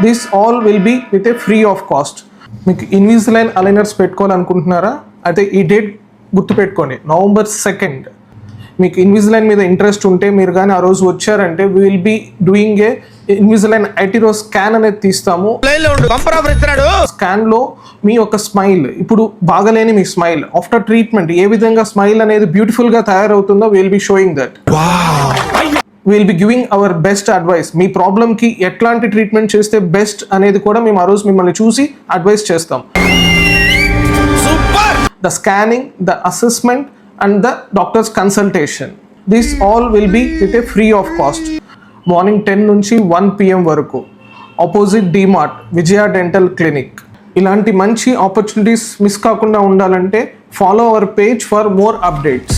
This all will be with a free of cost. మీకు Invisalign aligners పెట్టుకోవాలనుకుంటున్నారా? అయితే ఈ డేట్ గుర్తుపెట్టుకోండి, November 2nd. మీకు ఇన్విజిలైన్ మీద ఇంట్రెస్ట్ ఉంటే మీరు కానీ ఆ రోజు వచ్చారంటే we will be doing a Invisalign iTero scan అనేది తీస్తాము. స్కాన్లో మీ యొక్క స్మైల్, ఇప్పుడు బాగలేని మీ స్మైల్ ఆఫ్టర్ ట్రీట్మెంట్ ఏ విధంగా స్మైల్ అనేది బ్యూటిఫుల్గా తయారవుతుందో will be showing that. Will be giving our best advice. మీ ప్రాబ్లమ్కి ఎట్లాంటి ట్రీట్మెంట్ చేస్తే బెస్ట్ అనేది కూడా మేము ఆ రోజు మిమ్మల్ని చూసి అడ్వైస్ చేస్తాం. The scanning, the assessment and the doctor's consultation. This all will be with a free of cost. Morning 10 నుంచి 1 PM వరకు. Opposite DMart, Vijaya Dental Clinic. ఇలాంటి మంచి ఆపర్చునిటీస్ మిస్ కాకుండా ఉండాలంటే follow our page for more updates.